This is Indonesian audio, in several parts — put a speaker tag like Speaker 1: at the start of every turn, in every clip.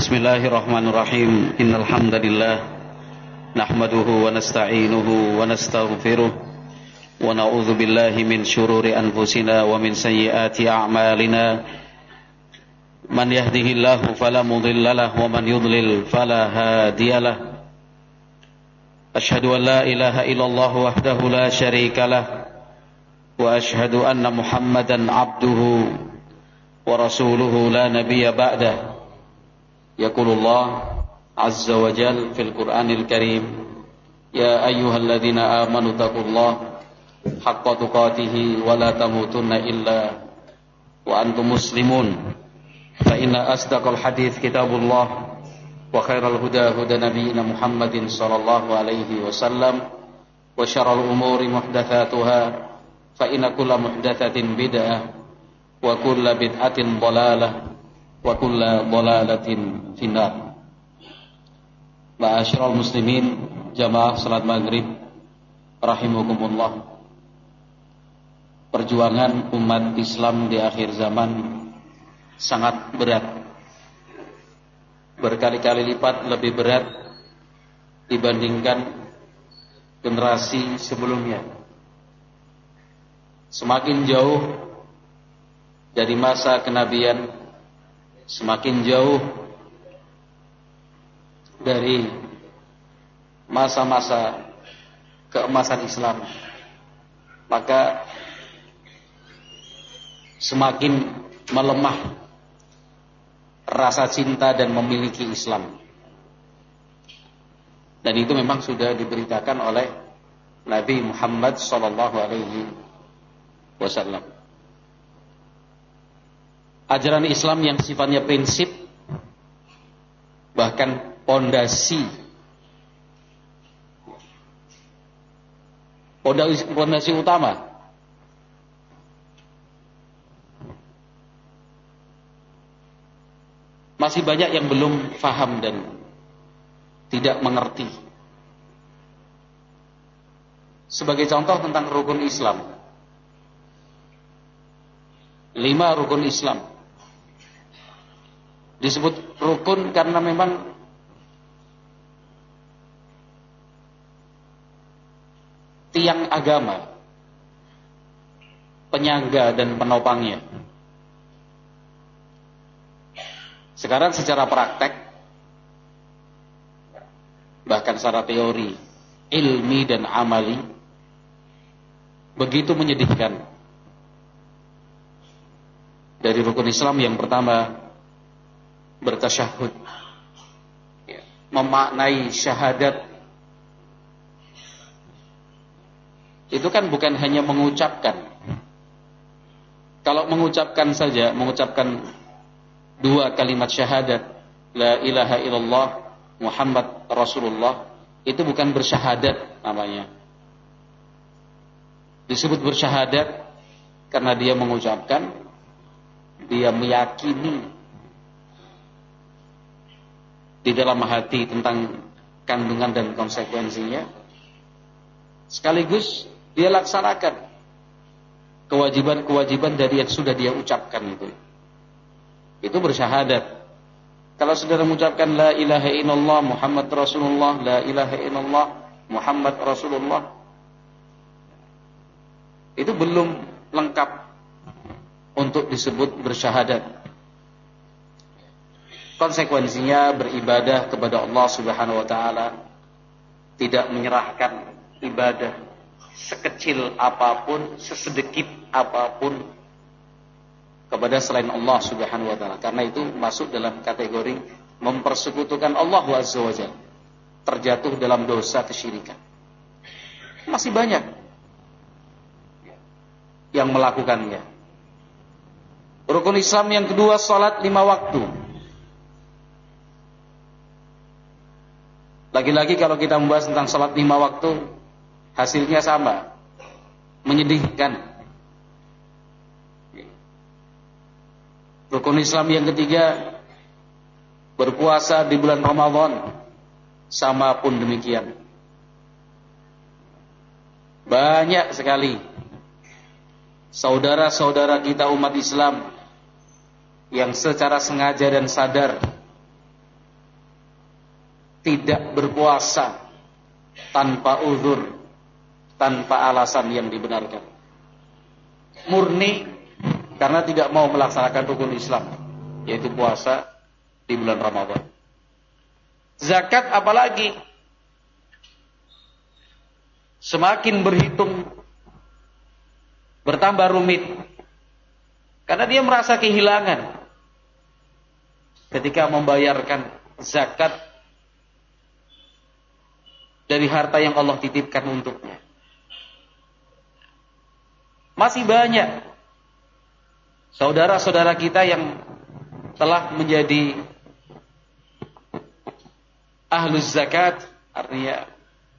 Speaker 1: Bismillahirrahmanirrahim. Innal hamdalillah nahmaduhu wa nasta'inuhu wa nastaghfiruh wa na'udzu billahi min shururi anfusina wa min sayyiati a'malina. Man yahdihillahu fala mudilla lahu wa man yudlil fala hadiyalah. Ashhadu an la ilaha illallah wahdahu la syarika lah wa ashhadu anna Muhammadan 'abduhu wa rasuluhu la nabiyya ba'dah. Yaqulullah azza wa jal fil Qur'anil Karim, ya ayyuhalladzina amanu taqullaha haqqa tuqatih wa la tamutunna illa wa antum muslimun. Fa inna asdaqal hadits kitabullah wa khairal huda huda nabiyyina Muhammadin sallallahu alaihi wasallam wa syarrul umuri muhdatsatuha fa inna kulla muhdatsatin bid'ah wa kulla bid'atin dhalalah wa kulla dhalalatin finnar. Ma'asyiral muslimin, jamaah salat maghrib rahimakumullah. Perjuangan umat Islam di akhir zaman sangat berat, berkali-kali lipat lebih berat dibandingkan generasi sebelumnya. Semakin jauh dari masa kenabian, semakin jauh dari masa-masa keemasan Islam, maka semakin melemah rasa cinta dan memiliki Islam. Dan itu memang sudah diberitakan oleh Nabi Muhammad sallallahu alaihi wasallam. Ajaran Islam yang sifatnya prinsip, bahkan pondasi utama, masih banyak yang belum faham dan tidak mengerti. Sebagai contoh tentang rukun Islam, 5 rukun Islam disebut rukun karena memang tiang agama, penyangga dan penopangnya. Sekarang secara praktek, bahkan secara teori, ilmi dan amali, begitu menyedihkan. Dari rukun Islam yang pertama, bertasyahud, memaknai syahadat. Itu kan bukan hanya mengucapkan. Kalau mengucapkan saja, mengucapkan 2 kalimat syahadat, la ilaha illallah Muhammad Rasulullah, itu bukan bersyahadat namanya. Disebut bersyahadat karena dia mengucapkan, dia meyakini di dalam hati tentang kandungan dan konsekuensinya, sekaligus dia laksanakan kewajiban-kewajiban dari yang sudah dia ucapkan itu bersyahadat. Kalau saudara mengucapkan la ilaha illallah Muhammad Rasulullah, la ilaha illallah Muhammad Rasulullah, itu belum lengkap untuk disebut bersyahadat. Konsekuensinya beribadah kepada Allah Subhanahu wa taala, tidak menyerahkan ibadah sekecil apapun, sesedikit apapun kepada selain Allah Subhanahu wa taala. Karena itu masuk dalam kategori mempersekutukan Allah Azza wa Jalla, terjatuh dalam dosa kesyirikan. Masih banyak yang melakukannya. Rukun Islam yang kedua, salat 5 waktu. Lagi-lagi kalau kita membahas tentang salat 5 waktu, hasilnya sama, menyedihkan. Rukun Islam yang ketiga, berpuasa di bulan Ramadan, sama pun demikian. Banyak sekali saudara-saudara kita umat Islam yang secara sengaja dan sadar tidak berpuasa tanpa uzur, tanpa alasan yang dibenarkan. Murni karena tidak mau melaksanakan rukun Islam, yaitu puasa di bulan Ramadan. Zakat apalagi semakin berhitung bertambah rumit karena dia merasa kehilangan ketika membayarkan zakat dari harta yang Allah titipkan untuknya. Masih banyak saudara-saudara kita yang telah menjadi ahlus zakat, artinya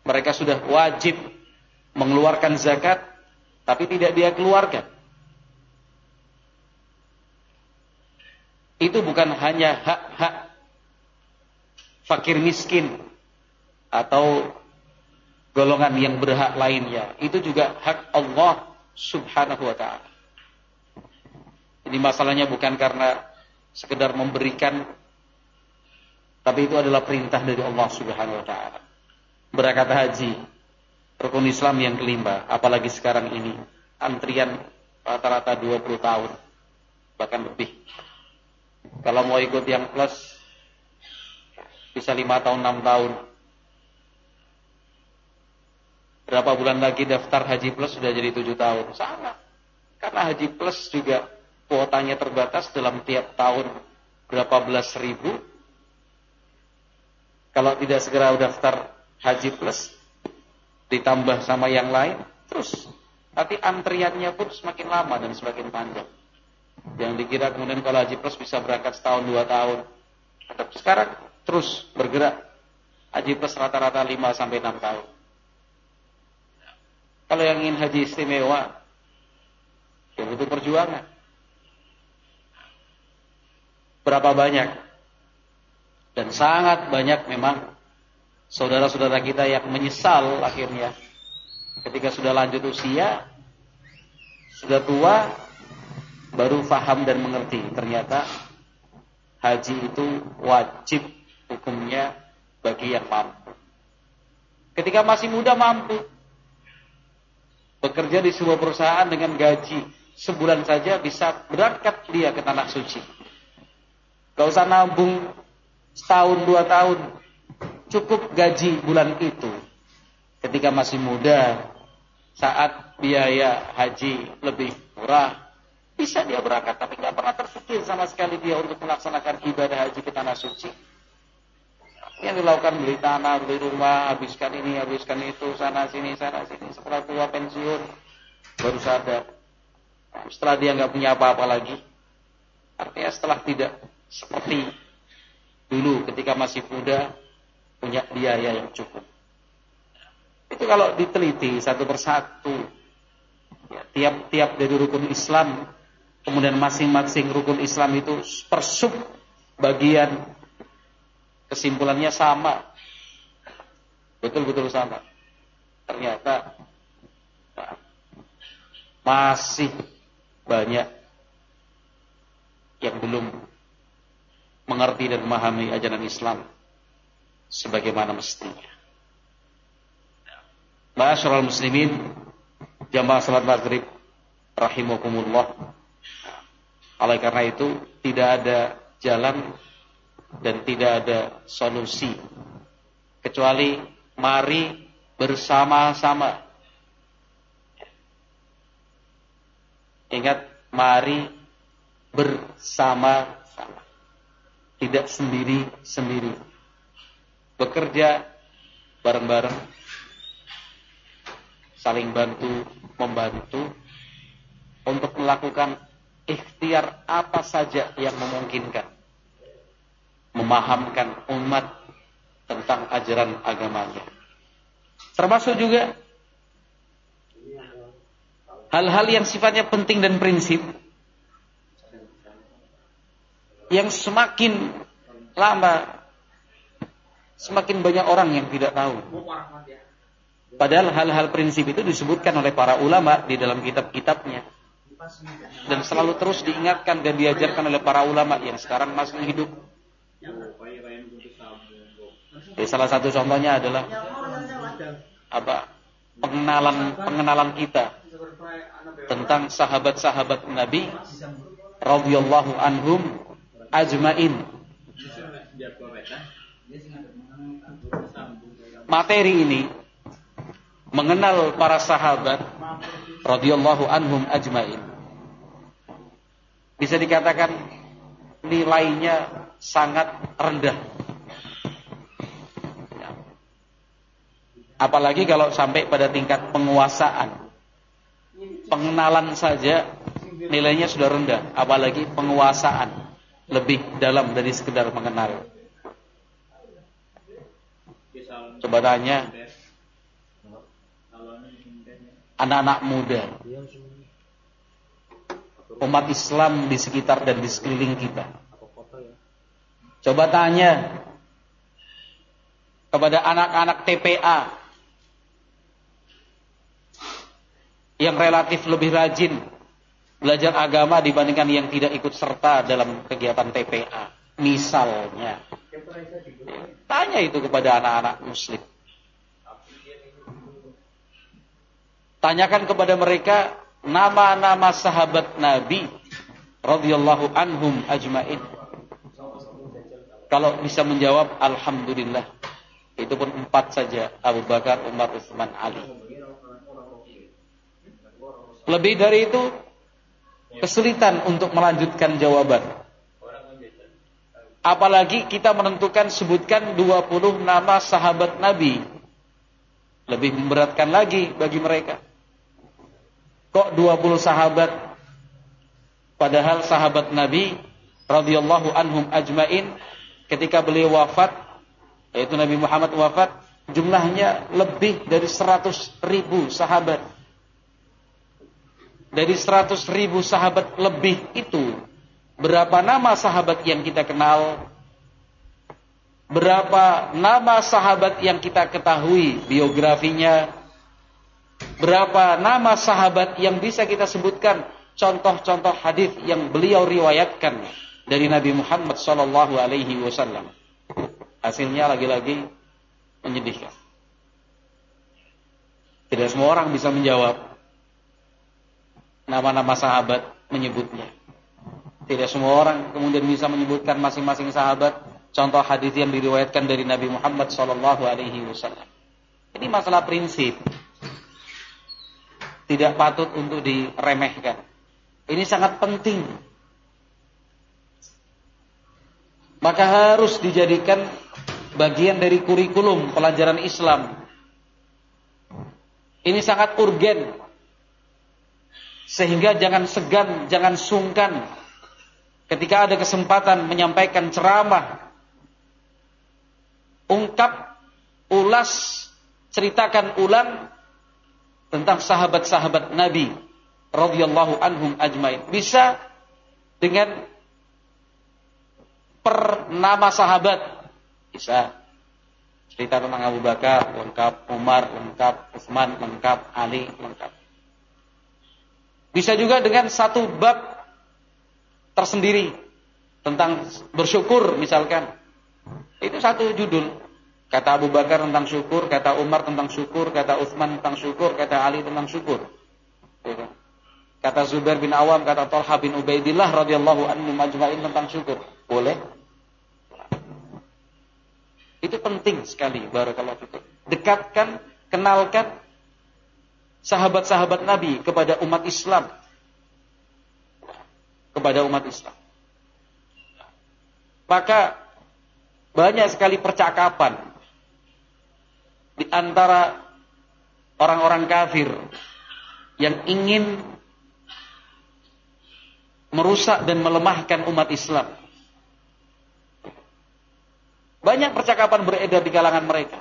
Speaker 1: mereka sudah wajib mengeluarkan zakat, tapi tidak dia keluarkan. Itu bukan hanya hak-hak fakir miskin atau golongan yang berhak lainnya, itu juga hak Allah Subhanahu wa ta'ala. Jadi masalahnya bukan karena sekedar memberikan, tapi itu adalah perintah dari Allah Subhanahu wa ta'ala. Berangkat haji, rukun Islam yang kelima, apalagi sekarang ini antrian rata-rata 20 tahun bahkan lebih. Kalau mau ikut yang plus bisa 5 tahun, 6 tahun. Berapa bulan lagi daftar haji plus sudah jadi 7 tahun. Sama. Karena haji plus juga kuotanya terbatas dalam tiap tahun berapa belas ribu. Kalau tidak segera daftar haji plus ditambah sama yang lain, terus nanti antriannya pun semakin lama dan semakin panjang. Yang dikira kemudian kalau haji plus bisa berangkat setahun 2 tahun, tapi sekarang terus bergerak. Haji plus rata-rata 5 sampai 6 tahun. Kalau yang ingin haji istimewa, ya butuh perjuangan. Berapa banyak? Dan sangat banyak memang saudara-saudara kita yang menyesal akhirnya ketika sudah lanjut usia, sudah tua, baru faham dan mengerti ternyata haji itu wajib hukumnya bagi yang mampu. Ketika masih muda mampu bekerja di sebuah perusahaan dengan gaji sebulan saja bisa berangkat dia ke tanah suci. Gak usah nabung setahun 2 tahun, cukup gaji bulan itu. Ketika masih muda, saat biaya haji lebih murah, bisa dia berangkat, tapi gak pernah terpikir sama sekali dia untuk melaksanakan ibadah haji ke tanah suci. Yang dilakukan beli tanah, beli rumah, habiskan ini, habiskan itu, sana sini. Setelah tua pensiun, baru sadar. Setelah dia gak punya apa-apa lagi. Artinya setelah tidak seperti dulu ketika masih muda, punya biaya yang cukup. Itu kalau diteliti satu persatu, ya, tiap-tiap dari rukun Islam, kemudian masing-masing rukun Islam itu per sub bagian, kesimpulannya sama, betul-betul sama. Ternyata masih banyak yang belum mengerti dan memahami ajaran Islam sebagaimana mestinya. Ma'asyiral muslimin, jamaah salat maghrib rahimakumullah. Oleh karena itu tidak ada jalan dan tidak ada solusi kecuali mari bersama-sama. Ingat, mari bersama-sama. Tidak sendiri-sendiri. Bekerja bareng-bareng, saling bantu, membantu untuk melakukan ikhtiar apa saja yang memungkinkan, memahamkan umat tentang ajaran agamanya. Termasuk juga hal-hal yang sifatnya penting dan prinsip yang semakin lama semakin banyak orang yang tidak tahu. Padahal hal-hal prinsip itu disebutkan oleh para ulama di dalam kitab-kitabnya. Dan selalu terus diingatkan dan diajarkan oleh para ulama yang sekarang masih hidup. Salah satu contohnya adalah apa? Pengenalan kita tentang sahabat-sahabat Nabi radhiyallahu anhum ajmain. Materi ini mengenal para sahabat radhiyallahu anhum ajmain. Bisa dikatakan nilainya sangat rendah. Apalagi kalau sampai pada tingkat penguasaan. Pengenalan saja nilainya sudah rendah, apalagi penguasaan lebih dalam dari sekedar mengenal. Coba tanya anak-anak muda, umat Islam di sekitar dan di sekeliling kita. Coba tanya kepada anak-anak TPA yang relatif lebih rajin belajar agama dibandingkan yang tidak ikut serta dalam kegiatan TPA. Misalnya, tanya itu kepada anak-anak muslim. Tanyakan kepada mereka nama-nama sahabat Nabi radhiyallahu anhum ajmain. Kalau bisa menjawab, alhamdulillah. Itu pun 4 saja, Abu Bakar, Umar, Utsman, Ali. Lebih dari itu kesulitan untuk melanjutkan jawaban. Apalagi kita menentukan sebutkan 20 nama sahabat Nabi. Lebih memberatkan lagi bagi mereka. Kok 20 sahabat? Padahal sahabat Nabi radhiyallahu anhum ajmain ketika beliau wafat, yaitu Nabi Muhammad wafat, jumlahnya lebih dari 100.000 sahabat. Dari 100.000 sahabat lebih itu, berapa nama sahabat yang kita kenal? Berapa nama sahabat yang kita ketahui biografinya? Berapa nama sahabat yang bisa kita sebutkan contoh-contoh hadis yang beliau riwayatkan dari Nabi Muhammad sallallahu alaihi wasallam? Hasilnya lagi-lagi menyedihkan. Tidak semua orang bisa menjawab nama-nama sahabat, menyebutnya. Tidak semua orang kemudian bisa menyebutkan masing-masing sahabat contoh hadis yang diriwayatkan dari Nabi Muhammad sallallahu alaihi wasallam. Ini masalah prinsip. Tidak patut untuk diremehkan. Ini sangat penting. Maka harus dijadikan bagian dari kurikulum pelajaran Islam. Ini sangat urgen. Sehingga jangan segan, jangan sungkan ketika ada kesempatan menyampaikan ceramah. Ungkap, ulas, ceritakan ulang tentang sahabat-sahabat Nabi radhiyallahu anhum ajmain. Bisa dengan per nama sahabat. Bisa. Cerita tentang Abu Bakar, lengkap. Umar, lengkap. Utsman, lengkap. Ali, lengkap. Bisa juga dengan satu bab tersendiri tentang bersyukur misalkan. Itu satu judul. Kata Abu Bakar tentang syukur, kata Umar tentang syukur, kata Utsman tentang syukur, kata Ali tentang syukur. Kata Zubair bin Awam, kata Talha bin Ubaidillah radhiyallahu anhum ajmain tentang syukur. Boleh? Itu penting sekali, barakallahu fikum. Dekatkan, kenalkan sahabat-sahabat Nabi kepada umat Islam. Kepada umat Islam. Maka banyak sekali percakapan di antara orang-orang kafir yang ingin merusak dan melemahkan umat Islam. Banyak percakapan beredar di kalangan mereka.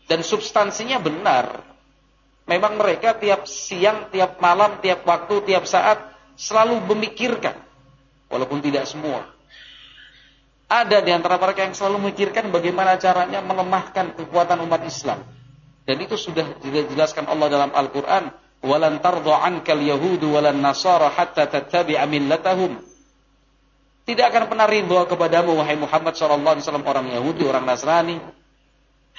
Speaker 1: Dan substansinya benar. Memang mereka tiap siang, tiap malam, tiap waktu, tiap saat selalu memikirkan. Walaupun tidak semua. Ada di antara mereka yang selalu memikirkan bagaimana caranya melemahkan kekuatan umat Islam. Dan itu sudah dijelaskan Allah dalam Al-Quran. وَلَنْ تَرْضَ عَنْكَ الْيَهُودُ وَلَنْ نَصَارَ حَتَّى تَتَّبِعَ مِلَّتَهُمْ. Tidak akan pernah ridha kepadamu, wahai Muhammad SAW, orang Yahudi, orang Nasrani,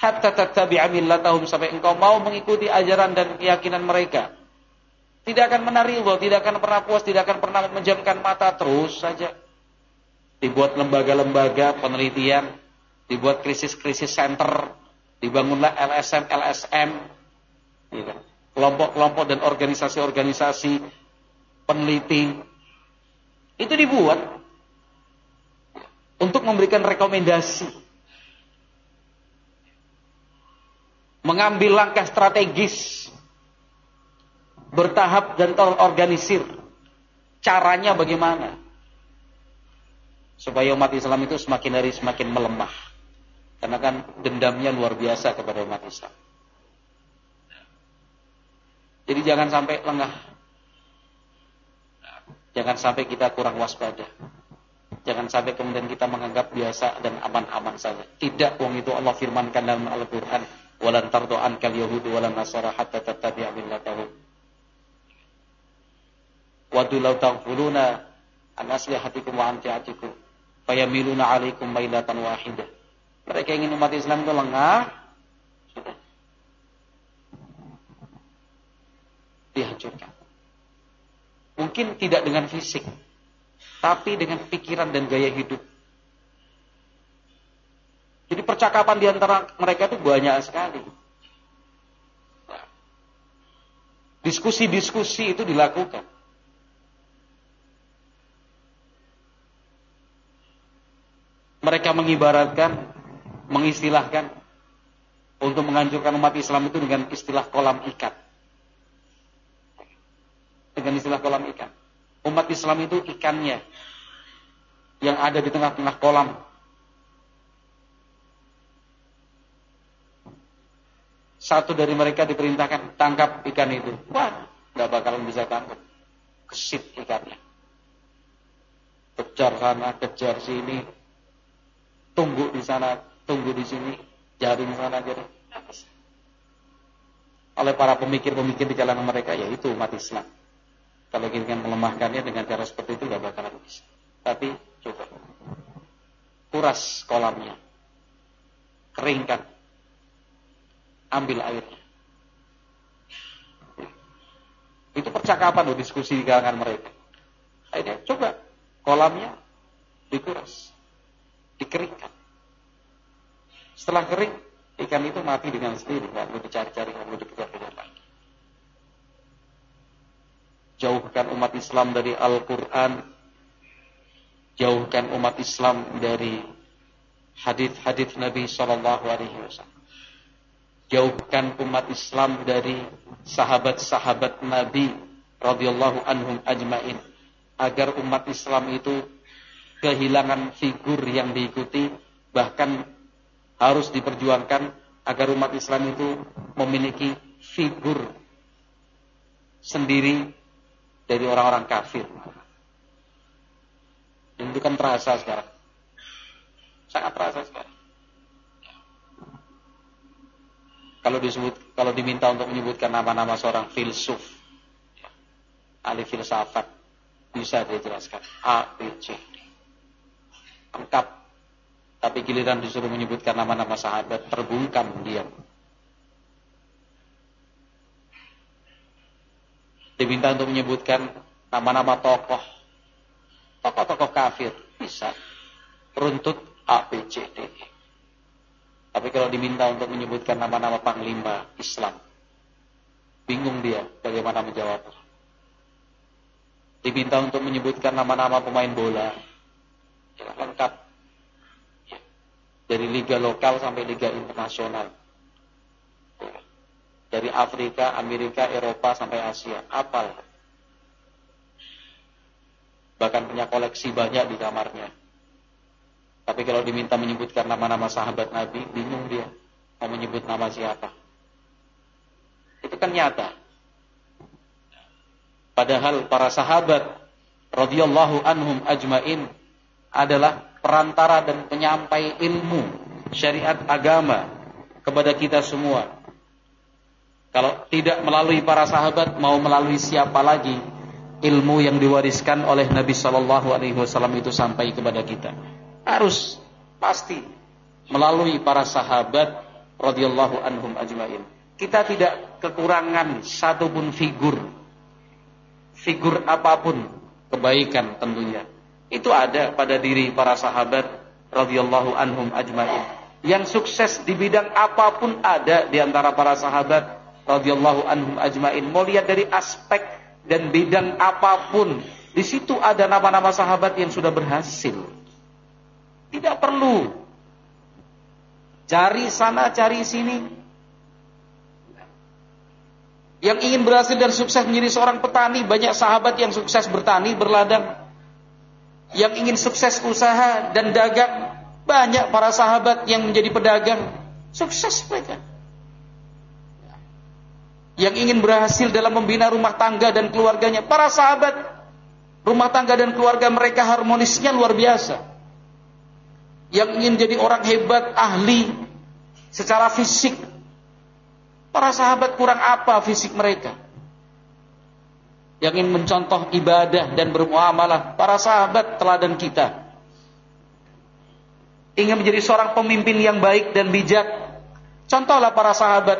Speaker 1: hatta tattabi'a millatahum, sampai engkau mau mengikuti ajaran dan keyakinan mereka. Tidak akan menaridho, tidak akan pernah puas, tidak akan pernah menjamkan mata, terus saja. Dibuat lembaga-lembaga penelitian, dibuat krisis-krisis center, dibangunlah LSM, LSM, gitu. Kelompok-kelompok dan organisasi-organisasi peneliti. Itu dibuat untuk memberikan rekomendasi, mengambil langkah strategis, bertahap dan terorganisir. Caranya bagaimana supaya umat Islam itu semakin hari semakin melemah, karena kan dendamnya luar biasa kepada umat Islam. Jadi jangan sampai lengah, jangan sampai kita kurang waspada, jangan sampai kemudian kita menganggap biasa dan aman-aman saja. Tidak, wong itu Allah firmankan dalam Al-Quran, walan tardo ankal yahudu walan nasara hatta tattabi'a millatahum. Wadu law taghfuluna an aslihatikum wa amtiatikum fayamiluna alaikum mailatan wahidah. Mereka ingin umat Islam itu lengah, sudah dihancurkan. Mungkin tidak dengan fisik, tapi dengan pikiran dan gaya hidup. Jadi percakapan di antara mereka itu banyak sekali. Diskusi-diskusi itu dilakukan. Mereka mengibaratkan, mengistilahkan untuk menghancurkan umat Islam itu dengan istilah kolam ikan. Dengan istilah kolam ikan. Umat Islam itu ikannya yang ada di tengah-tengah kolam. Satu dari mereka diperintahkan, tangkap ikan itu. Wah, gak bakalan bisa tangkap. Kesit ikannya. Kejar sana, kejar sini. Tunggu di sana, tunggu di sini. Jaring sana, jaring. Oleh para pemikir-pemikir di kalangan mereka, yaitu umat Islam. Kalau ingin melemahkannya dengan cara seperti itu gak bakalan bisa. Tapi coba kuras kolamnya, keringkan, ambil airnya. Itu percakapan loh, diskusi di kalangan mereka. Akhirnya coba kolamnya dikuras, dikeringkan. Setelah kering, ikan itu mati dengan sendiri, nggak perlu dicari-cari, nggak perlu dikejar-kejar lagi. Jauhkan umat Islam dari Al-Quran, jauhkan umat Islam dari hadits-hadits Nabi SAW. Jauhkan umat Islam dari sahabat-sahabat Nabi radhiyallahu anhum ajmain, agar umat Islam itu kehilangan figur yang diikuti, bahkan harus diperjuangkan agar umat Islam itu memiliki figur sendiri dari orang-orang kafir. Dan itu kan terasa sekarang, sangat terasa sekarang. Kalau diminta untuk menyebutkan nama-nama seorang filsuf, ahli filsafat, bisa dia jelaskan A, B, C, D, lengkap. Tapi giliran disuruh menyebutkan nama-nama sahabat, terbungkam diam. Diminta untuk menyebutkan nama-nama tokoh-tokoh kafir, bisa runtut A, B, C, D, E. Tapi kalau diminta untuk menyebutkan nama-nama panglima Islam, bingung dia bagaimana menjawab. Diminta untuk menyebutkan nama-nama pemain bola, ya, lengkap. Ya. Dari liga lokal sampai liga internasional. Dari Afrika, Amerika, Eropa sampai Asia, apal. Bahkan punya koleksi banyak di kamarnya. Tapi kalau diminta menyebutkan nama-nama sahabat Nabi, bingung dia mau menyebut nama siapa. Itu kan nyata. Padahal para sahabat radhiyallahu anhum ajmain adalah perantara dan penyampai ilmu syariat agama kepada kita semua. Kalau tidak melalui para sahabat, mau melalui siapa lagi ilmu yang diwariskan oleh Nabi SAW itu sampai kepada kita? Harus pasti melalui para sahabat radhiyallahu anhum ajmain. Kita tidak kekurangan satupun figur apapun kebaikan tentunya. Itu ada pada diri para sahabat radhiyallahu anhum ajmain. Yang sukses di bidang apapun ada di antara para sahabat radhiyallahu anhum ajmain. Mau lihat dari aspek dan bidang apapun, di situ ada nama-nama sahabat yang sudah berhasil. Tidak perlu cari sana cari sini. Yang ingin berhasil dan sukses menjadi seorang petani, banyak sahabat yang sukses bertani, berladang. Yang ingin sukses usaha dan dagang, banyak para sahabat yang menjadi pedagang, sukses mereka. Yang ingin berhasil dalam membina rumah tangga dan keluarganya, para sahabat, rumah tangga dan keluarga mereka harmonisnya luar biasa. Yang ingin jadi orang hebat, ahli secara fisik, para sahabat kurang apa fisik mereka? Yang ingin mencontoh ibadah dan bermuamalah, para sahabat teladan kita. Ingin menjadi seorang pemimpin yang baik dan bijak, contohlah para sahabat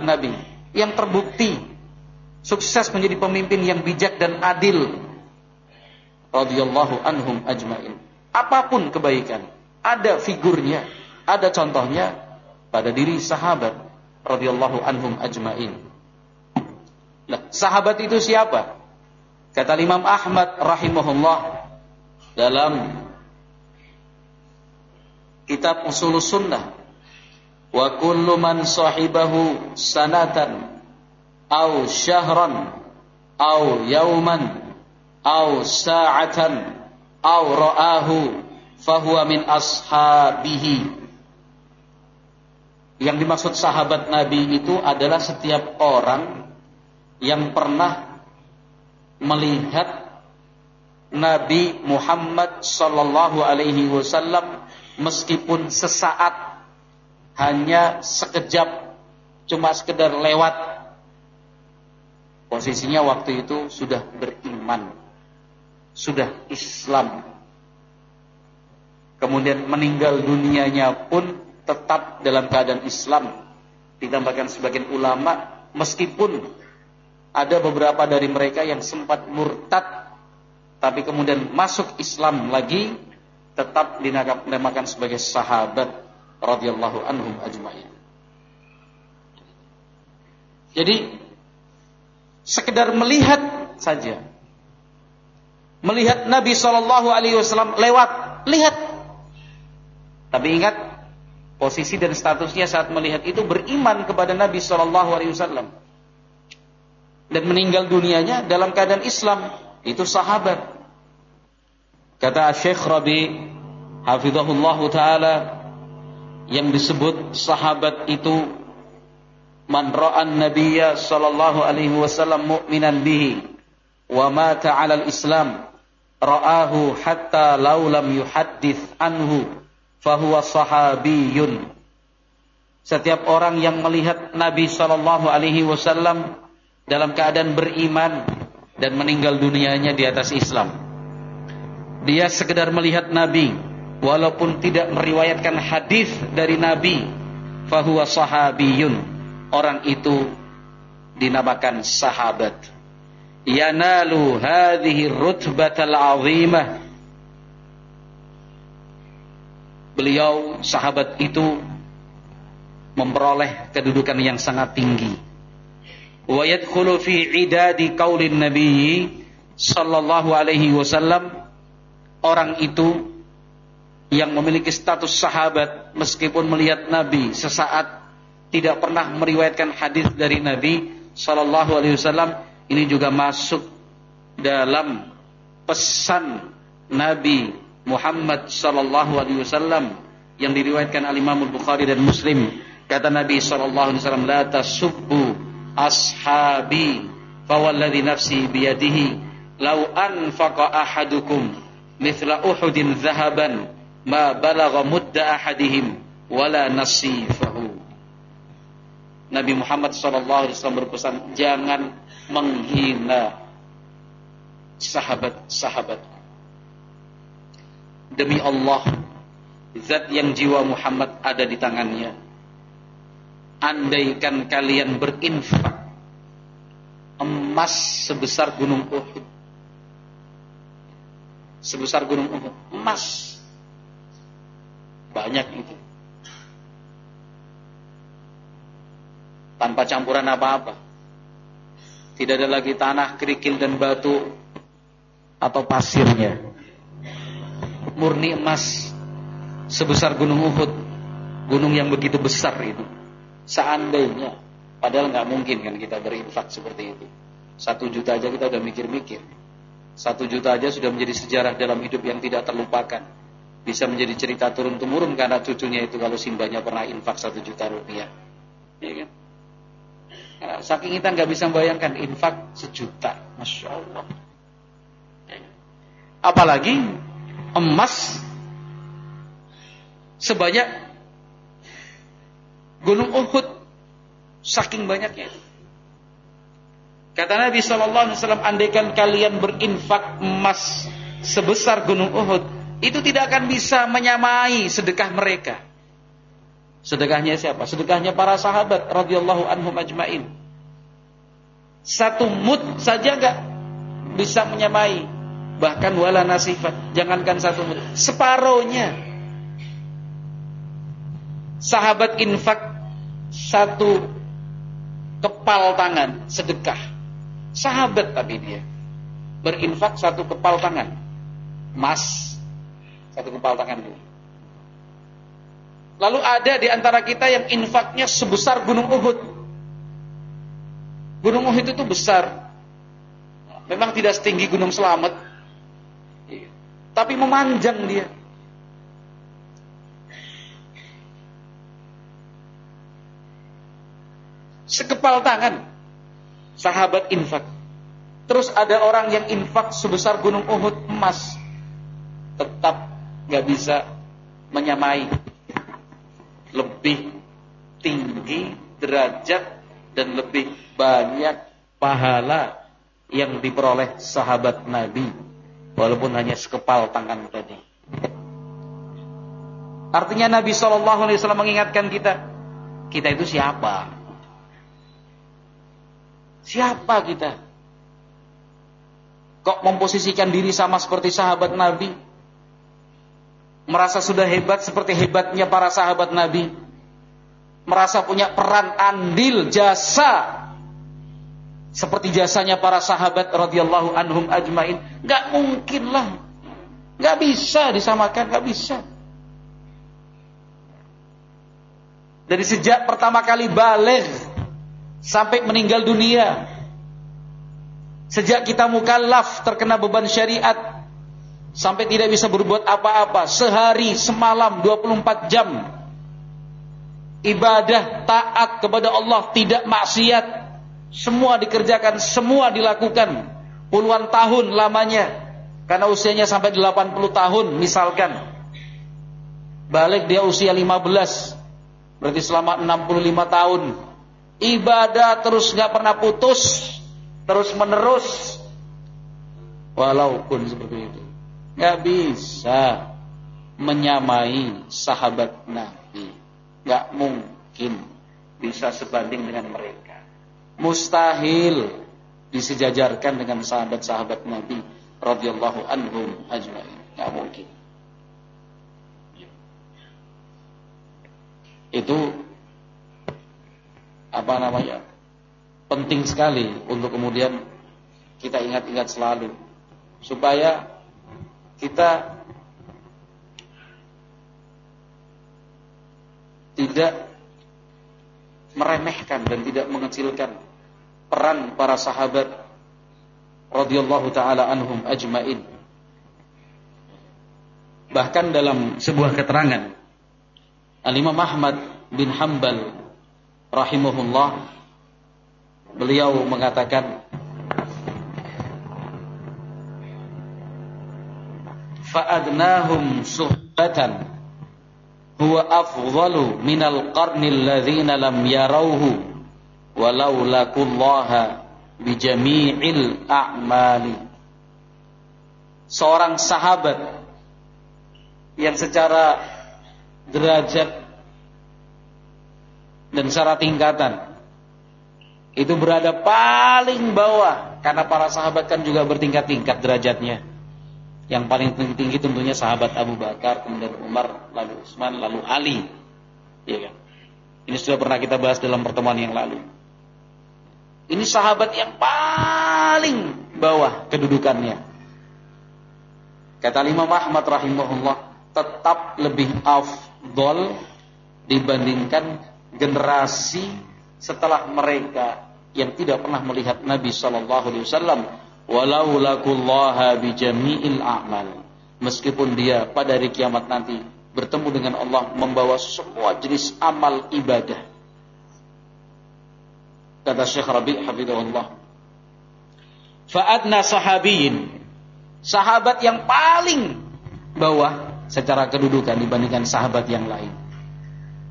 Speaker 1: Nabi yang terbukti sukses menjadi pemimpin yang bijak dan adil, radhiyallahu anhum ajmain. Apapun kebaikan, ada figurnya, ada contohnya pada diri sahabat radhiyallahu anhum ajmain. Nah, sahabat itu siapa? Kata Imam Ahmad rahimahullah dalam kitab Ushulus Sunnah, wa kullu man sahibahu sanatan aw syahran aw yauman aw sa'atan aw ra'ahu fahuwa min ashabihi. Yang dimaksud sahabat Nabi itu adalah setiap orang yang pernah melihat Nabi Muhammad sallallahu alaihi wasallam meskipun sesaat, hanya sekejap, cuma sekedar lewat. Posisinya waktu itu sudah beriman, sudah Islam. Kemudian meninggal dunianya pun tetap dalam keadaan Islam. Ditambahkan sebagian ulama, meskipun ada beberapa dari mereka yang sempat murtad, tapi kemudian masuk Islam lagi, tetap dinamakan sebagai sahabat radhiyallahu anhum ajmain. Jadi sekedar melihat saja, melihat Nabi SAW lewat, lihat. Tapi ingat, posisi dan statusnya saat melihat itu beriman kepada Nabi SAW dan meninggal dunianya dalam keadaan Islam, itu sahabat. Kata Syekh Rabi hafizahullah ta'ala, yang disebut sahabat itu man ra'an nabiyya sallallahu alaihi wasallam mu'minan bihi wa mata 'alal islam ra'ahu hatta law lam yuhaddits anhu fahuwa sahabiyun. Setiap orang yang melihat Nabi sallallahu alaihi wasallam dalam keadaan beriman dan meninggal dunianya di atas Islam, dia sekedar melihat Nabi walaupun tidak meriwayatkan hadis dari Nabi, fahuwa sahabiyun, orang itu dinamakan sahabat. Yanalu hadhihi rutbatal azimah, beliau sahabat itu memperoleh kedudukan yang sangat tinggi. Wa yadkhulu fi idadi qaulin nabi sallallahu alaihi wasallam, orang itu yang memiliki status sahabat meskipun melihat Nabi sesaat, tidak pernah meriwayatkan hadis dari Nabi sallallahu alaihi wasallam, ini juga masuk dalam pesan Nabi Muhammad sallallahu alaihi wasallam yang diriwayatkan al-Imam Al-Bukhari dan Muslim. Kata Nabi sallallahu alaihi wasallam, la tasubbu ashabi fawalladhi nafsi biyadihi law anfaqa ahadukum mithla uhudin dhahaban ma balagha mudda ahadihim wala nasifahu. Nabi Muhammad sallallahu alaihi wasallam berpesan, jangan menghina sahabat-sahabat. Demi Allah, zat yang jiwa Muhammad ada di tangannya, andaikan kalian berinfak emas sebesar gunung Uhud, sebesar gunung Uhud, emas banyak itu, tanpa campuran apa-apa, tidak ada lagi tanah, kerikil dan batu atau pasirnya, murni emas sebesar gunung Uhud, gunung yang begitu besar itu. Seandainya, padahal nggak mungkin kan kita berinfak seperti itu. 1 juta aja kita udah mikir-mikir. 1 juta aja sudah menjadi sejarah dalam hidup yang tidak terlupakan. Bisa menjadi cerita turun-temurun karena cucunya itu kalau simbahnya pernah infak 1 juta rupiah. Ya kan? Karena saking kita nggak bisa membayangkan infak 1 juta, masya Allah. Apalagi emas sebanyak gunung Uhud, saking banyaknya. Kata Nabi SAW, andaikan kalian berinfak emas sebesar gunung Uhud, itu tidak akan bisa menyamai sedekah mereka. Sedekahnya siapa? Sedekahnya para sahabat radhiyallahu anhum ajmain. 1 mud saja enggak bisa menyamai, bahkan wala nasifat, jangankan 1 mud, separohnya. Sahabat infak 1 kepal tangan sedekah. Sahabat tapi dia berinfak 1 kepal tangan emas, 1 kepal tangan dia. Lalu ada di antara kita yang infaknya sebesar gunung Uhud. Gunung Uhud itu besar, memang tidak setinggi Gunung Slamet, tapi memanjang dia. Sekepal tangan sahabat infak. Terus ada orang yang infak sebesar gunung Uhud emas, tetap gak bisa menyamai. Lebih tinggi derajat dan lebih banyak pahala yang diperoleh sahabat Nabi, walaupun hanya sekepal tangan tadi. Artinya Nabi SAW mengingatkan kita itu siapa? Siapa kita? Kok memposisikan diri sama seperti sahabat Nabi? Merasa sudah hebat seperti hebatnya para sahabat Nabi? Merasa punya peran andil jasa seperti jasanya para sahabat radhiyallahu anhum ajmain? Gak mungkin lah. Gak bisa disamakan, gak bisa. Dari sejak pertama kali baligh sampai meninggal dunia, sejak kita mukallaf terkena beban syariat, sampai tidak bisa berbuat apa-apa, sehari semalam 24 jam ibadah taat kepada Allah, tidak maksiat, semua dikerjakan, semua dilakukan puluhan tahun lamanya, karena usianya sampai 80 tahun misalkan. Balik dia usia 15, berarti selama 65 tahun ibadah terus gak pernah putus, terus menerus. Walaupun seperti itu gak bisa menyamai sahabat Nabi, gak mungkin bisa sebanding dengan mereka, mustahil disejajarkan dengan sahabat-sahabat Nabi radhiyallahu anhum ajmain, gak mungkin. Itu penting sekali untuk kemudian kita ingat-ingat selalu, supaya kita tidak meremehkan dan tidak mengecilkan peran para sahabat radhiyallahu taala anhum ajmain. Bahkan dalam sebuah keterangan, Al-Imam Ahmad bin Hanbal rahimahullah, beliau mengatakan, fa'adnahum suhbatan huwa afdalu minal qarnil ladzina lam yarawhu walau laqullaha bijami'il a'mali. Seorang sahabat yang secara derajat dan secara tingkatan itu berada paling bawah, karena para sahabat kan juga bertingkat-tingkat derajatnya. Yang paling tinggi tentunya sahabat Abu Bakar, kemudian Umar, lalu Utsman, lalu Ali. Ya kan? Ini sudah pernah kita bahas dalam pertemuan yang lalu. Ini sahabat yang paling bawah kedudukannya. Kata Imam Ahmad rahimahullah, tetap lebih afdol dibandingkan generasi setelah mereka yang tidak pernah melihat Nabi sallallahu alaihi wasallam, walau laqullaha bi jami'il a'mal. Meskipun dia pada hari kiamat nanti bertemu dengan Allah membawa semua jenis amal ibadah. Kata Syekh Rabi' hafizahullah, fa'adna sahabiyin, sahabat yang paling bawah secara kedudukan dibandingkan sahabat yang lain,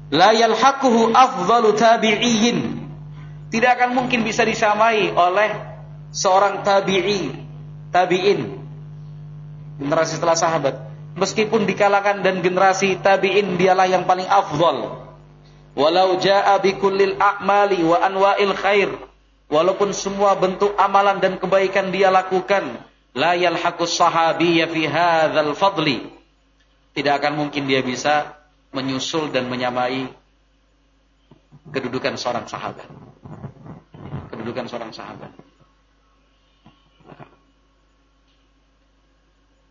Speaker 1: la yalhaquhu afdalu tabi'iyyin, tidak akan mungkin bisa disamai oleh seorang tabi'in, generasi setelah sahabat. Meskipun di kalangan dan generasi tabi'in dialah yang paling afdal. Walau jaa bi kullil a'mali wa anwa'il khair, walaupun semua bentuk amalan dan kebaikan dia lakukan, la yalhaqus sahabiyya fi hadzal fadli, tidak akan mungkin dia bisa menyusul dan menyamai kedudukan seorang sahabat. Kedudukan seorang sahabat.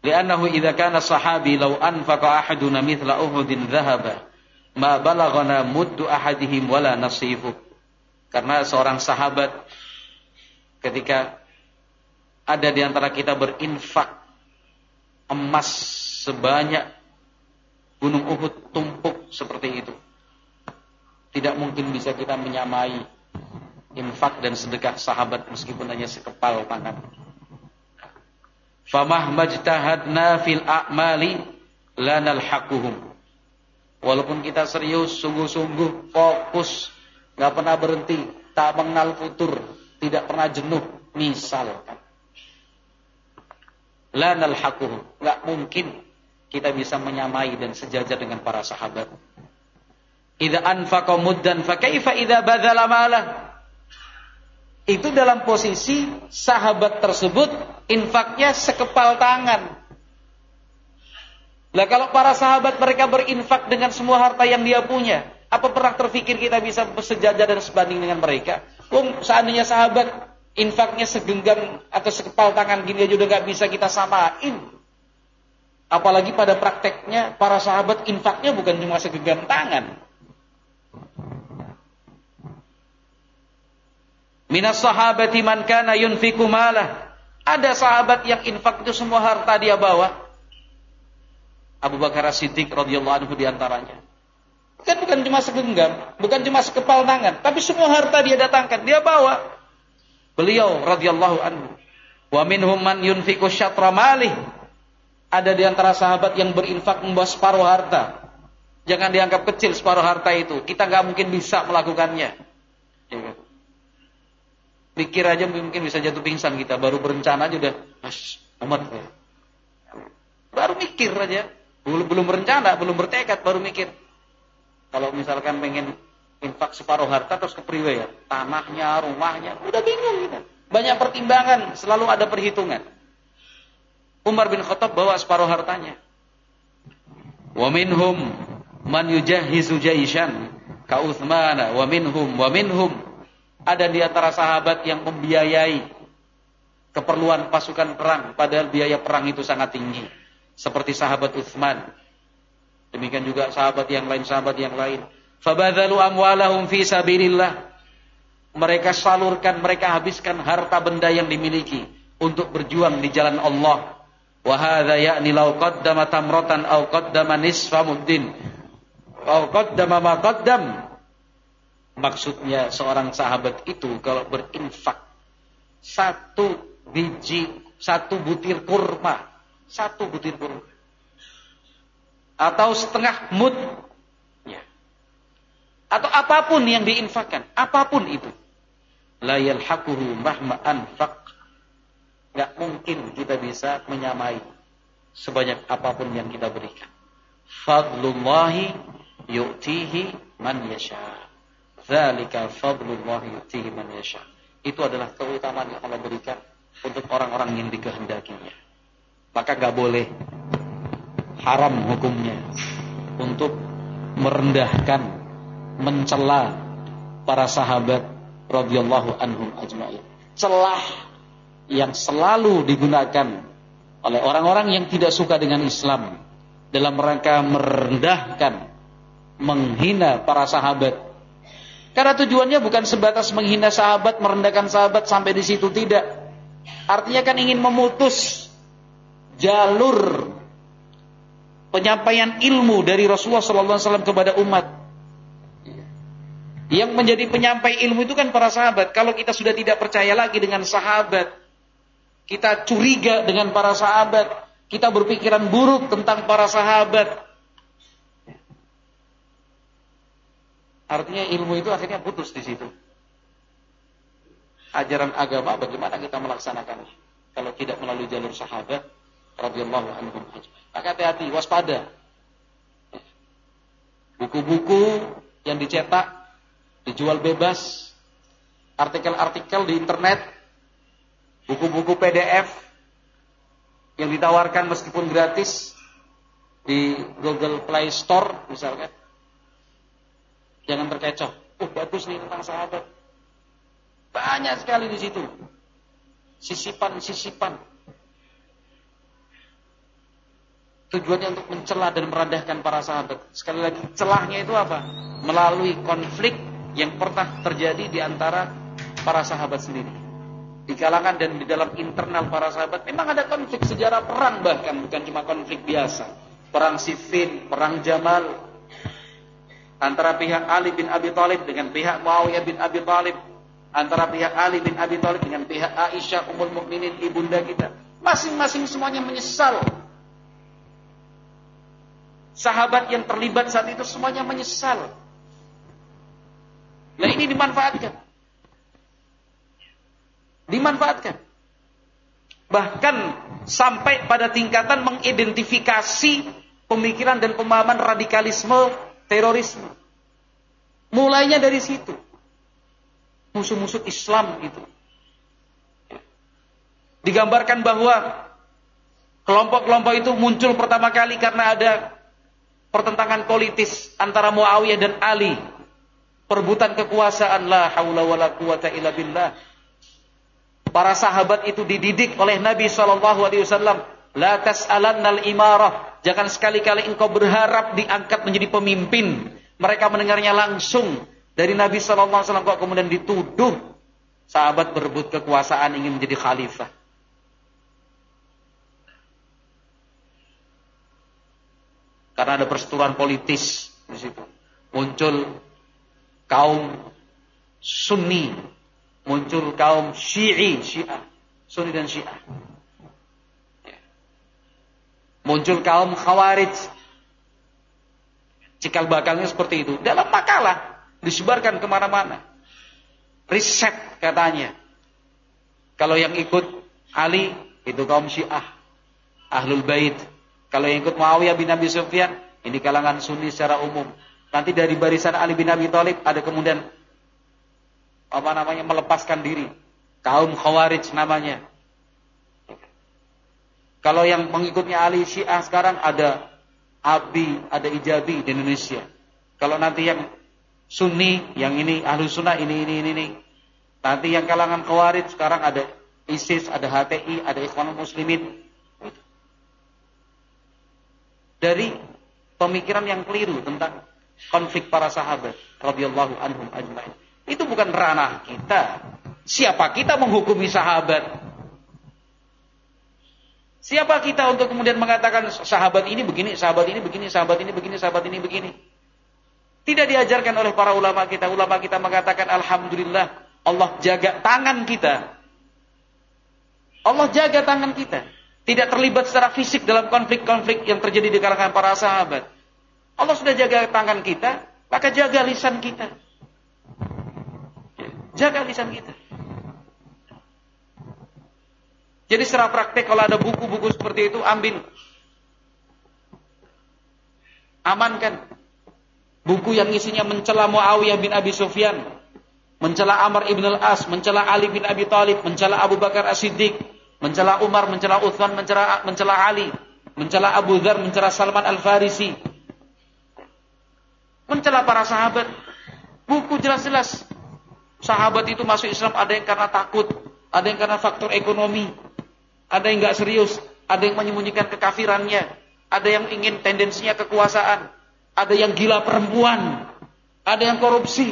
Speaker 1: Li'annahu idza kana sahabi law anfaqa ahaduna mithla Uhudin dhahaba ma balaghana muddu ahadihim wala nasifu. Karena seorang sahabat ketika ada di antara kita berinfak emas sebanyak gunung Uhud tumpuk seperti itu, tidak mungkin bisa kita menyamai infak dan sedekah sahabat meskipun hanya sekepal tangan. Famahmajtahadna fil a'mali lanalhaquhum. Walaupun kita serius, sungguh-sungguh, fokus, gak pernah berhenti, tak mengenal futur, tidak pernah jenuh, misalkan, lanalhaquhum, gak mungkin kita bisa menyamai dan sejajar dengan para sahabat. Idza anfaqa muddan fa kaifa idza badzala malah. Itu dalam posisi sahabat tersebut infaknya sekepal tangan. Lah kalau para sahabat mereka berinfak dengan semua harta yang dia punya, apa pernah terfikir kita bisa bersejajar dan sebanding dengan mereka? Seandainya sahabat infaknya segenggam atau sekepal tangan gini aja udah gak bisa kita samain. Apalagi pada prakteknya para sahabat infaknya bukan cuma segenggam tangan. Minas sahabati man kana yunfiku malah. Ada sahabat yang infak itu semua harta dia bawa. Abu Bakar As-Siddiq radhiyallahu anhu di antaranya. Bukan cuma segenggam, bukan cuma sekepal tangan, tapi semua harta dia datangkan, dia bawa. Beliau radhiyallahu anhu. Wa minhum man yunfiku syatra malih. Ada di antara sahabat yang berinfak membawa separuh harta. Jangan dianggap kecil separuh harta itu. Kita nggak mungkin bisa melakukannya. Pikir aja mungkin bisa jatuh pingsan kita. Baru berencana aja udah amat. Baru mikir aja. Belum berencana, belum bertekad, baru mikir. Kalau misalkan pengen infak separuh harta terus kepriwe ya, tanahnya, rumahnya, udah bingung kita. Banyak pertimbangan, selalu ada perhitungan. Umar bin Khattab bawa separuh hartanya. Wa minhum man yujahhizu jaishan ka Utsman wa minhum ada di antara sahabat yang membiayai keperluan pasukan perang padahal biaya perang itu sangat tinggi. Seperti sahabat Utsman. Demikian juga sahabat yang lain. Fabadzalu amwalahum fi sabilillah. Mereka salurkan, mereka habiskan harta benda yang dimiliki untuk berjuang di jalan Allah. Wa hadza ya'ni law qaddama tamratan aw qaddama nisfa muddin aw qaddama ma qaddam. Maksudnya seorang sahabat itu kalau berinfak satu butir kurma atau setengah mud ya. Atau apapun yang diinfakkan, apapun itu, la yalhaquhu mahma anfaq, enggak mungkin kita bisa menyamai sebanyak apapun yang kita berikan. Fadlullahi yu'tihi man yasha. Dzalika fadlullah yu'tihi man yasha. Itu adalah keutamaan yang Allah berikan untuk orang-orang yang dikehendakinya. Maka enggak boleh, haram hukumnya untuk merendahkan, mencela para sahabat radhiyallahu anhum ajma'in. Celah yang selalu digunakan oleh orang-orang yang tidak suka dengan Islam dalam rangka merendahkan, menghina para sahabat. Karena tujuannya bukan sebatas menghina sahabat, merendahkan sahabat sampai di situ, tidak. Artinya kan ingin memutus jalur penyampaian ilmu dari Rasulullah SAW kepada umat. Yang menjadi penyampai ilmu itu kan para sahabat. Kalau kita sudah tidak percaya lagi dengan sahabat, kita curiga dengan para sahabat, kita berpikiran buruk tentang para sahabat, artinya ilmu itu akhirnya putus di situ. Ajaran agama bagaimana kita melaksanakannya kalau tidak melalui jalur sahabat radhiyallahu anhum. Maka hati-hati, waspada. Buku-buku yang dicetak dijual bebas, artikel-artikel di internet, buku-buku PDF yang ditawarkan meskipun gratis di Google Play Store misalkan. Jangan terkecoh. Bagus nih tentang sahabat. Banyak sekali di situ. Sisipan-sisipan. Tujuannya untuk mencela dan merendahkan para sahabat. Sekali lagi, celahnya itu apa? Melalui konflik yang pernah terjadi di antara para sahabat sendiri. Di kalangan dan di dalam internal para sahabat memang ada konflik, sejarah perang, bahkan bukan cuma konflik biasa. Perang Siffin, perang Jamal, antara pihak Ali bin Abi Thalib dengan pihak Muawiyah bin Abi Thalib, antara pihak Ali bin Abi Thalib dengan pihak Aisyah Ummul Mukminin, ibunda kita. Masing-masing semuanya menyesal. Sahabat yang terlibat saat itu semuanya menyesal. Nah, ini dimanfaatkan. Bahkan sampai pada tingkatan mengidentifikasi pemikiran dan pemahaman radikalisme, terorisme. Mulainya dari situ. Musuh-musuh Islam itu. Digambarkan bahwa kelompok-kelompok itu muncul pertama kali karena ada pertentangan politis antara Muawiyah dan Ali. Perebutan kekuasaan, la haula wala quwata illa billah. Para sahabat itu dididik oleh Nabi SAW. La tas'alannal imarah. Jangan sekali-kali engkau berharap diangkat menjadi pemimpin. Mereka mendengarnya langsung dari Nabi SAW. Kok kemudian dituduh sahabat berebut kekuasaan, ingin menjadi khalifah. Karena ada perseteruan politis di situ. Muncul kaum Sunni, muncul kaum Syiah, Sunni dan Syiah. Muncul kaum Khawarij. Cikal bakalnya seperti itu. Dalam makalah disebarkan kemana-mana. Riset katanya. Kalau yang ikut Ali itu kaum Syiah, Ahlul Bait. Kalau yang ikut Muawiyah bin Abi Sufyan, ini kalangan Sunni secara umum. Nanti dari barisan Ali bin Abi Thalib ada kemudian melepaskan diri. Kaum Khawarij namanya. Kalau yang mengikutnya Ali Syiah sekarang ada Abi, ada Ijabi di Indonesia. Kalau nanti yang Sunni, yang ini Ahlus Sunnah, ini. Nanti yang kalangan Khawarij sekarang ada ISIS, ada HTI, ada Ikhwanul Muslimin. Dari pemikiran yang keliru tentang konflik para sahabat radhiyallahu anhum ajma'in. Itu bukan ranah kita. Siapa kita menghukumi sahabat? Siapa kita untuk kemudian mengatakan sahabat ini begini, sahabat ini begini, sahabat ini begini, sahabat ini begini? Tidak diajarkan oleh para ulama kita. Ulama kita mengatakan alhamdulillah Allah jaga tangan kita. Allah jaga tangan kita. Tidak terlibat secara fisik dalam konflik-konflik yang terjadi di kalangan para sahabat. Allah sudah jaga tangan kita, maka jaga lisan kita. Jaga lisan kita. Jadi secara praktek kalau ada buku-buku seperti itu, ambil. Amankan.
Speaker 2: Buku yang isinya mencela Muawiyah bin Abi Sufyan, mencela Amr ibn al-As, mencela Ali bin Abi Thalib, mencela Abu Bakar As-Siddiq, mencela Umar, mencela Uthman, mencela Ali, mencela Abu Dzar, mencela Salman Al-Farisi, mencela para sahabat. Buku jelas-jelas. Sahabat itu masuk Islam ada yang karena takut, ada yang karena faktor ekonomi, ada yang enggak serius, ada yang menyembunyikan kekafirannya, ada yang ingin tendensinya kekuasaan, ada yang gila perempuan, ada yang korupsi.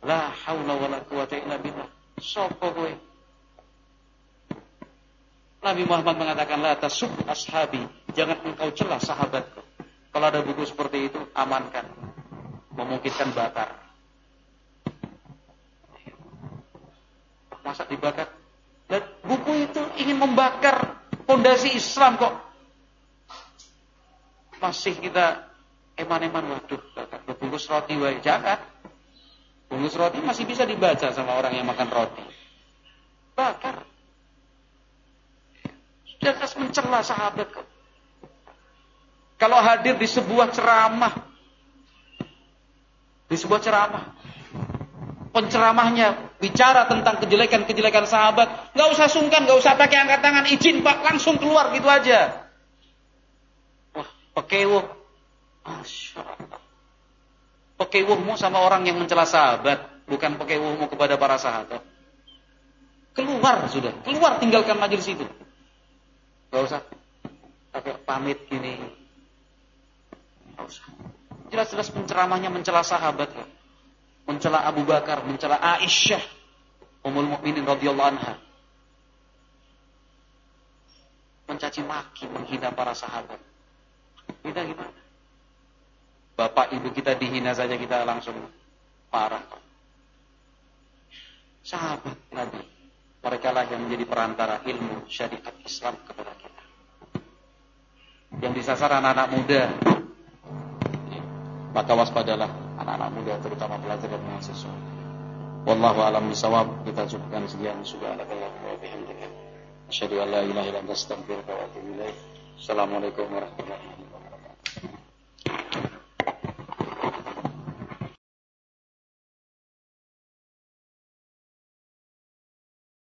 Speaker 2: La haula wala quwata illa billah. Sopo kowe? Nabi Muhammad mengatakan la tasub ashabi, jangan engkau celah sahabatku. Kalau ada buku seperti itu, amankan. Memungkinkan bakar. Masa dibakar? Dan buku itu ingin membakar fondasi Islam kok. Masih kita eman-eman, waduh, bungkus roti wae. Jangan. Bungkus roti masih bisa dibaca sama orang yang makan roti. Bakar. Sudah jelas mencela sahabat kok. Kalau hadir di sebuah ceramah, penceramahnya bicara tentang kejelekan-kejelekan sahabat, nggak usah sungkan, nggak usah pakai angkat tangan, izin Pak, langsung keluar gitu aja. Wah, pekewuh. Masya Allah. Pekewuhmu sama orang yang mencela sahabat, bukan pekewuhmu kepada para sahabat. Keluar sudah, keluar, tinggalkan majelis itu. Nggak usah pakai pamit gini. Nggak usah. Jelas-jelas penceramahnya mencela sahabat kok. Mencela Abu Bakar, mencela Aisyah Ummul Mukminin radhiyallahu anha. Mencaci maki, menghina para sahabat. Kita gimana? Bapak ibu kita dihina saja kita langsung marah. Sahabat Nabi, mereka lah yang menjadi perantara ilmu syariat Islam kepada kita. Yang disasar anak-anak muda. Maka waspadalah anak-anak muda, terutama pelajar dan mahasiswa. Wallahu a'lam bishawab. Kita cukupkan sekian. Subhanakallahumma wa bihamdika, asyhadu an la ilaha illa anta, astaghfiruka wa atubu ilaik. Assalamualaikum warahmatullahi wabarakatuh.